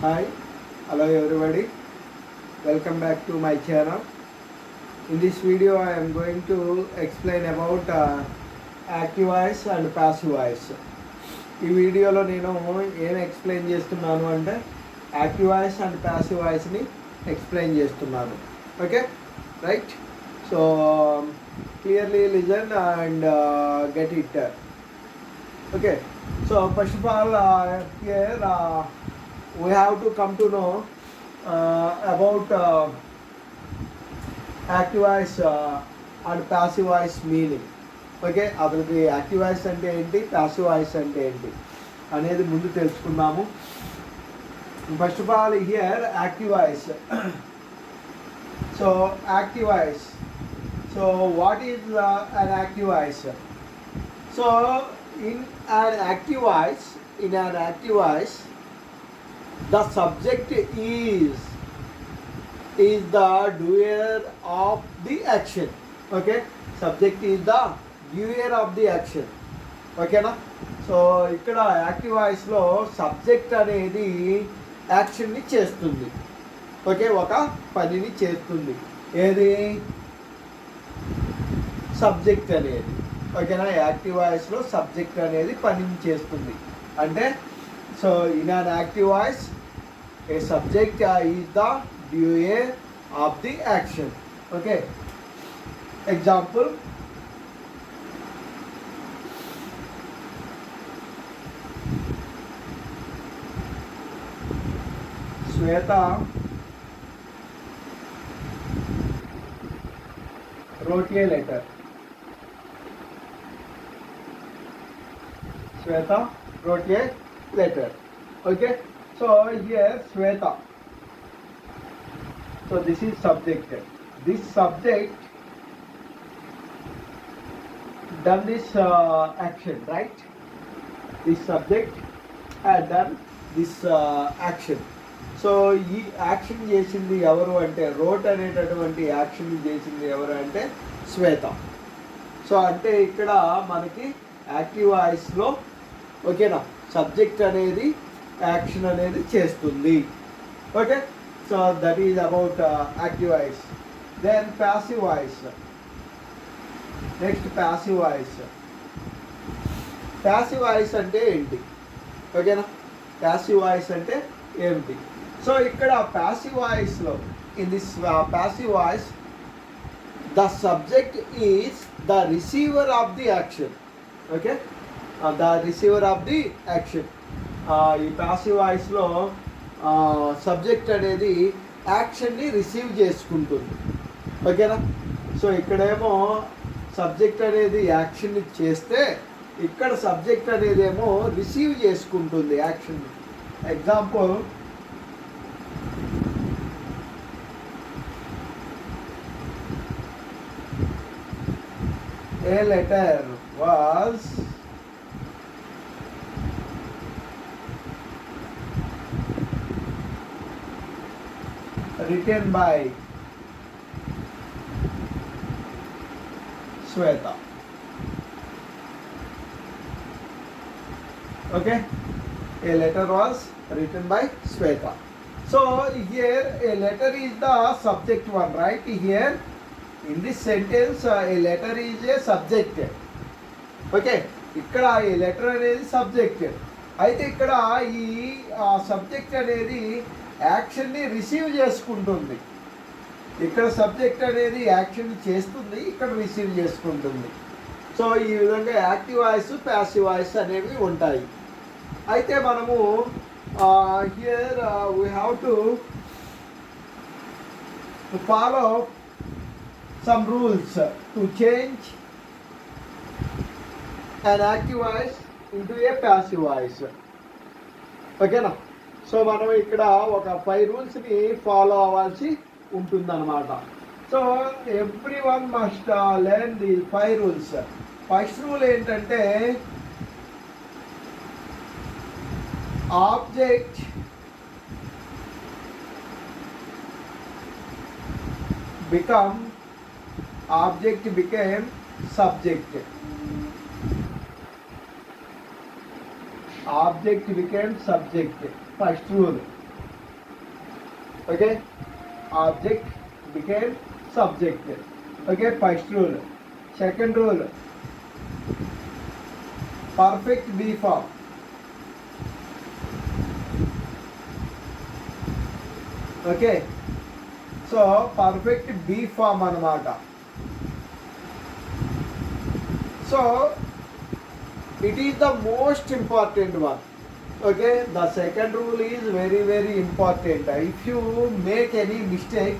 Hi, hello everybody. Welcome back to my channel. In this video, I am going to explain about active voice and passive voice. ఈ వీడియోలో నేను ఏం explain చేస్తున్నాను అంటే active voice and passive వాయిస్ని explain చేస్తున్నాను. Okay right. So clearly listen and get it. Okay. So first of all here we have to come to know about active voice and passive voice meaning. Okay, అతనికి active voice అంటే ఏంటి, passive voice అంటే ఏంటి అనేది ముందు తెలుసుకుందాము. First of all here active voice. So active voice, so what is an active voice? So in an active voice the subject is the doer of the action. Okay, subject is the doer of the action. ఓకేనా? So ఇక్కడ active వాయిస్లో subject అనేది యాక్షన్ని చేస్తుంది. Okay, ఒక పనిని చేస్తుంది. ఏది? Subject అనేది. ఓకేనా? యాక్టివ్ వాయిస్లో సబ్జెక్ట్ అనేది పనిని చేస్తుంది. అంటే so in an active voice a subject is the doer of the action. Okay, example, Sweta wrote a letter. Sweta wrote a letter. Okay, so here Sweta, so this is subject. This subject done this action, right? This subject had done this action. So ఈ action చేసింది ఎవరు అంటే, wrote అనేటటువంటి action చేసింది ఎవరు అంటే శ్వేత. So అంటే ఇక్కడ మనకి యాక్టివ్ వాయిస్లో ఓకేనా సబ్జెక్ట్ అనేది యాక్షన్ అనేది చేస్తుంది. Okay, so that is about active voice. Then passive voice. Next passive voice. Passive voice అంటే ఏంటి? ఓకేనా, ప్యాసివ్ వాయిస్ అంటే ఏమిటి? సో ఇక్కడ ప్యాసివ్ వాయిస్లో in this passive voice the subject is the receiver of the action. Okay, the receiver of the action. ఈ passive వాయిస్లో subject అనేది యాక్షన్ని రిసీవ్ చేసుకుంటుంది. ఓకేనా? సో ఇక్కడేమో సబ్జెక్ట్ అనేది యాక్షన్ని చేస్తే ఇక్కడ సబ్జెక్ట్ అనేది ఏమో రిసీవ్ చేసుకుంటుంది యాక్షన్ని. Example, a letter was written by Sweta. Okay, a letter was written by Sweta. So here a letter is the subject one, right? Here in this sentence a letter is a subject. Okay, ఇక్కడ ఈ letter అనేది subject. అయితే ఇక్కడ ఈ subject అనేది యాక్షన్ని receive చేసుకుంటుంది. ఇక్కడ subject అనేది యాక్షన్ చేస్తుంది, ఇక్కడ రిసీవ్ చేసుకుంటుంది. సో ఈ విధంగా యాక్టివ్ వాయిస్, ప్యాసివ్ వాయిస్ అనేవి ఉంటాయి. అయితే మనము here we have to follow some rules to change an active voice into a passive voice. ఓకేనా? సో మనం ఇక్కడ ఒక 5 రూల్స్ని ఫాలో అవ్వాల్సి ఉంటుందన్నమాట. So every one must learn the 5 rules. First rule ఏంటంటే object become object became subject. Object became subject. First rule. Okay, object became subject. Okay, first rule. Second rule, perfect B form. Okay, so perfect B form anamata. So it is the most important one. Okay, the second rule is very important. If you make any mistake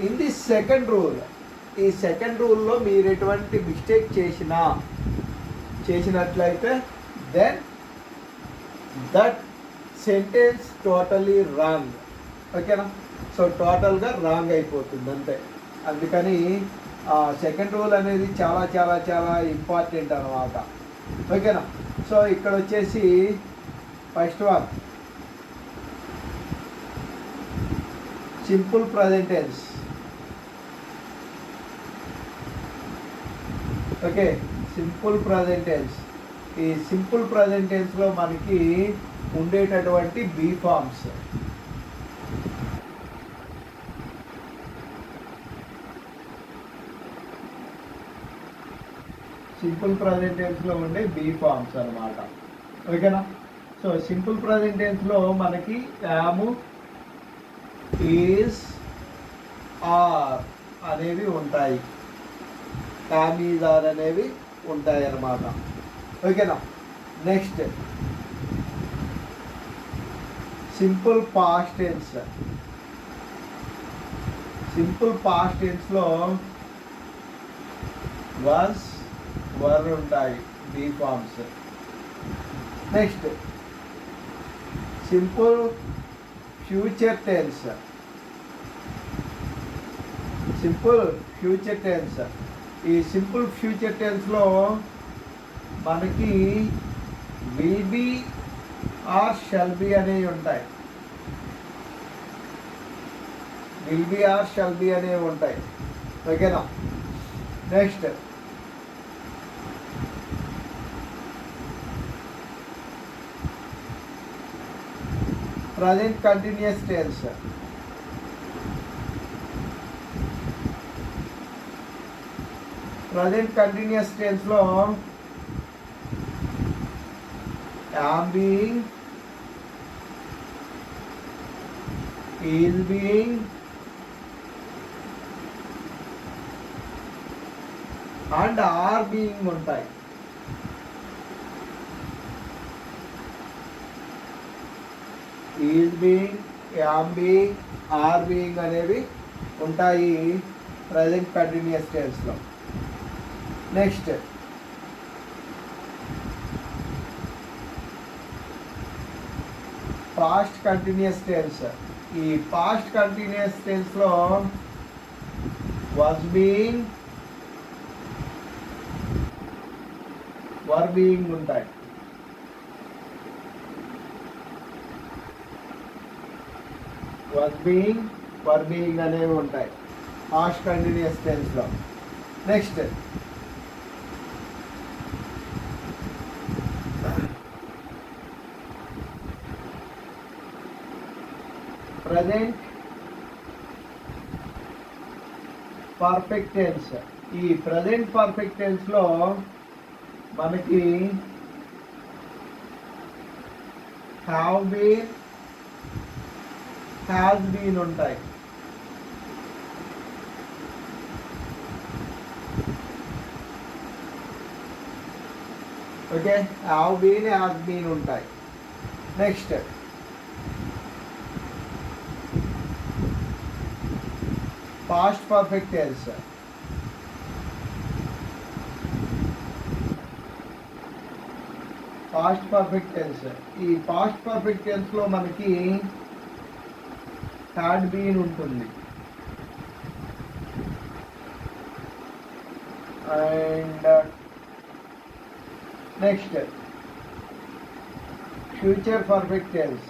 in this second rule, ఈ second రూల్లో మీరు ఎటువంటి mistake చేసినట్లయితే then that sentence totally wrong. ఓకేనా? So టోటల్గా wrong అయిపోతుంది అంతే. అందుకని సెకండ్ రూల్ అనేది చాలా చాలా చాలా ఇంపార్టెంట్ అన్నమాట. ఓకేనా? సో ఇక్కడ వచ్చేసి first one simple present tense. Okay, simple present tense. ఈ సింపుల్ ప్రజెంట్ టెన్స్లో మనకి ఉండేటటువంటి బీ ఫార్మ్స్. సింపుల్ ప్రజెంట్ టెన్స్లో ఉండే బీ ఫార్మ్స్ అన్నమాట. ఓకేనా? సో సింపుల్ ప్రజెంట్ టెన్స్లో మనకి యాము, ఈజ్, ఆర్ అనేవి ఉంటాయి. యామ్, ఈజ్, ఆర్ అనేవి ఉంటాయి అన్నమాట. ఓకేనా? Next simple past tense. Simple past టెన్స్లో వాస్, వర్ ఉంటాయి, be forms. Next simple future tense. Simple future tense. ఈ సింపుల్ ఫ్యూచర్ టెన్స్లో మనకి will be or shall be అనేవి ఉంటాయి. Will be or shall be అనేవి ఉంటాయి. ఓకేనా? Next present continuous tense. Present continuous టెన్స్లో am being, is being and are being ఉంటాయి. Is being, am being, are being అనేవి ఉంటాయి ప్రజెంట్ కంటిన్యూస్ టెన్స్లో. Next past continuous tense. ఈ పాస్ట్ కంటిన్యూస్ టెన్స్లో వాజ్ బీయింగ్, వర్ బీయింగ్ ఉంటాయి. Was being, were being అనేవి ఉంటాయి పాస్ట్ కంటిన్యూస్ టెన్స్లో. Next present perfect tense. ఈ ప్రజెంట్ పర్ఫెక్ట్ టెన్స్లో మనకి హ్యావ్ బీన్, హ్యాస్ బీన్ ఉంటాయి. Okay, have been, has been ఉంటాయి. Next past perfect tense. Past perfect tense. ఈ పాస్ట్ పర్ఫెక్ట్ టెన్స్లో మనకి హ్యాడ్ బీన్ ఉంటుంది. And next future perfect tense.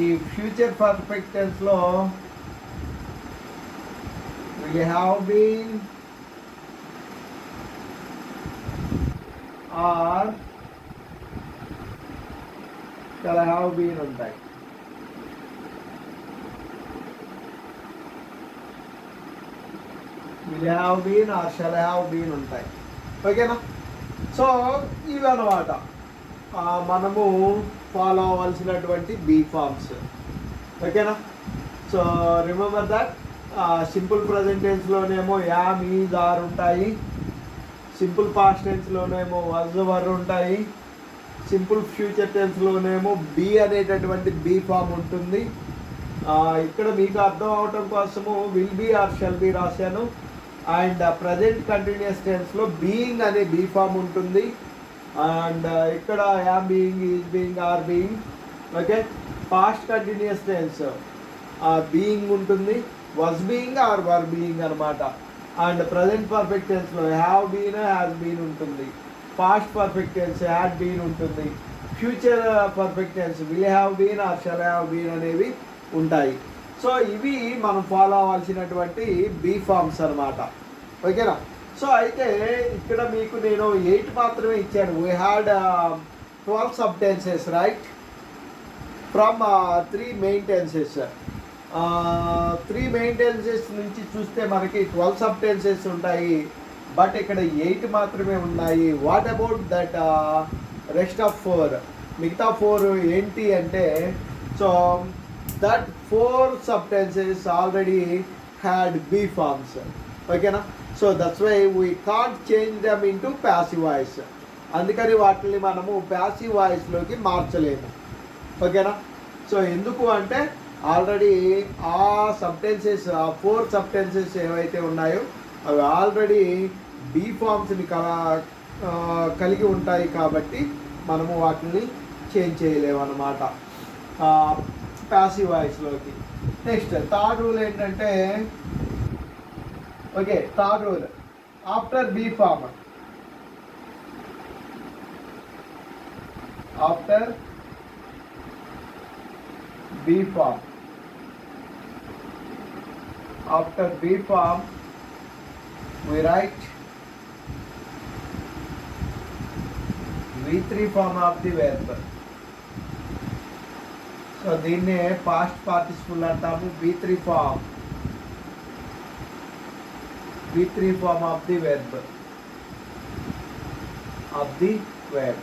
ఈ ఫ్యూచర్ పర్ఫెక్ట్ టెన్స్లో we have been, or shall have been ఉంటాయి. will have been or shall have been ఉంటాయి. ఓకేనా? So ఇవి అన్నమాట మనము ఫాలో అవ్వాల్సినటువంటి బీ ఫార్మ్స్. ఓకేనా? So remember that simple present టెన్స్లోనేమో యామ్ ఈజ్ ఆర్ ఉంటాయి. సింపుల్ పాస్ట్ టెన్స్లోనేమో వాజ్ వర్ ఉంటాయి. సింపుల్ ఫ్యూచర్ టెన్స్లోనేమో బీ అనేటటువంటి బీ ఫామ్ ఉంటుంది. ఇక్కడ మీకు అర్థం అవటం కోసము will be or shall be రాశాను. అండ్ ప్రజెంట్ కంటిన్యూస్ టెన్స్లో బీయింగ్ అనే బీ ఫామ్ ఉంటుంది. అండ్ ఇక్కడ am being, is being, are being. Okay, past continuous tense being ఉంటుంది, was being or were being అనమాట. అండ్ ప్రజెంట్ పర్ఫెక్ట్ టెన్స్లో have been, has been ఉంటుంది. Past perfect tense had been ఉంటుంది. Future perfect tense will have been or shall have been అనేవి ఉంటాయి. So ఇవి మనం follow అవ్వాల్సినటువంటి బీ ఫార్మ్స్ అనమాట. ఓకేనా? సో అయితే ఇక్కడ మీకు నేను 8 మాత్రమే ఇచ్చాను. We had 12 sub tenses right from 3 main tenses. 3 main tenses నుంచి చూస్తే మనకి 12 సబ్ టెన్సెస్ ఉంటాయి. బట్ ఇక్కడ 8 మాత్రమే ఉన్నాయి. What about that rest of 4? మిగతా 4 ఏంటి అంటే, so that 4 sub tenses already had be forms. ఓకేనా? So that's why we can't change them into passive voice. అందుకని వాటిని మనము ప్యాసివ్ వాయిస్లోకి మార్చలేము. ఓకేనా? సో ఎందుకు అంటే ఆల్రెడీ ఆ సబ్టెన్సెస్, ఆ 4 సబ్టెన్సెస్ ఏవైతే ఉన్నాయో అవి ఆల్రెడీ బీ ఫార్మ్స్ని కలిగి ఉంటాయి కాబట్టి మనము వాటిని చేంజ్ చేయలేము అన్నమాట ప్యాసివ్ వాయిస్లోకి. నెక్స్ట్ థర్డ్ రూల్ ఏంటంటే, okay, third rule after be form, after be form, after B form we write V3 form of the verb. So దీన్నే పాస్ట్ పార్టిసిపుల్ అంటాము. V3 form, V3 form of the verb, of the verb.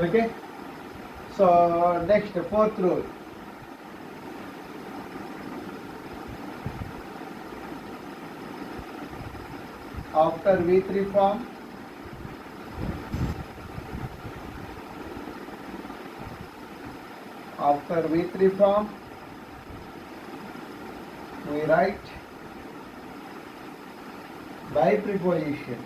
Okay, so next fourth rule, after V3 form we write by preposition.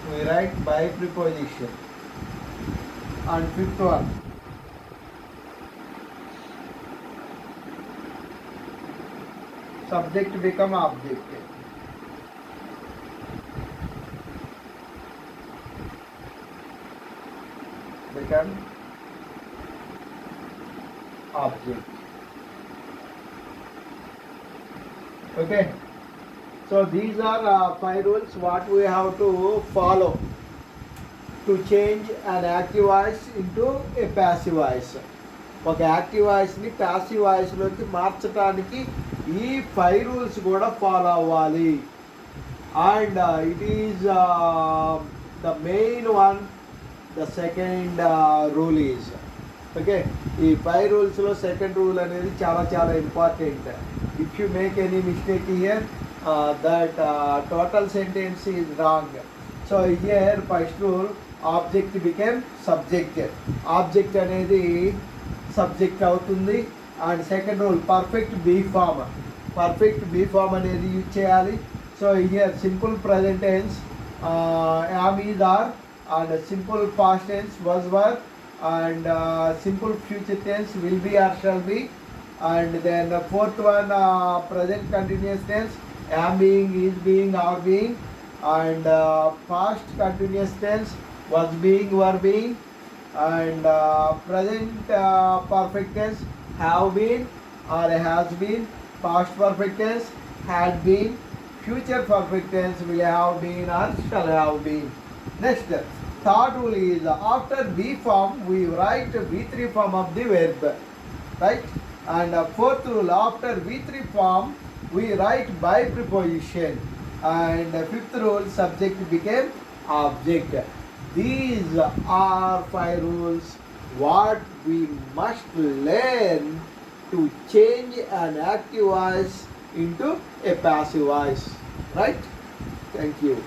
We write by preposition. And fifth one, subject become object. Become object. Okay, so these are 5 rules what we have to follow to change an active voice into a passive voice. ఒక active వాయిస్ని passive వాయిస్లోకి మార్చడానికి ఈ 5 rules కూడా follow అవ్వాలి. And it is the main one. The second rule is, okay, ఈ 5 రూల్స్లో second rule అనేది చాలా చాలా important. If you make any mistake here that total sentence is wrong. So here first rule, object become subject. Object అనేది subject అవుతుంది. And second rule, perfect be form. Perfect be form అనేది use చేయాలి. So here simple present tense am is are, and simple past tense was were, and simple future tense will be or shall be, and then the fourth one present continuous tense am being, is being, are being, and past continuous tense was being, were being, and present perfect tense have been or has been, past perfect tense had been, future perfect tense will have been or shall have been. Next, third rule is after V form we write V3 form of the verb, right? And fourth rule, after V3 form we write by preposition. And fifth rule, subject became object. These are 5 rules what we must learn to change an active voice into a passive voice, right? Thank you.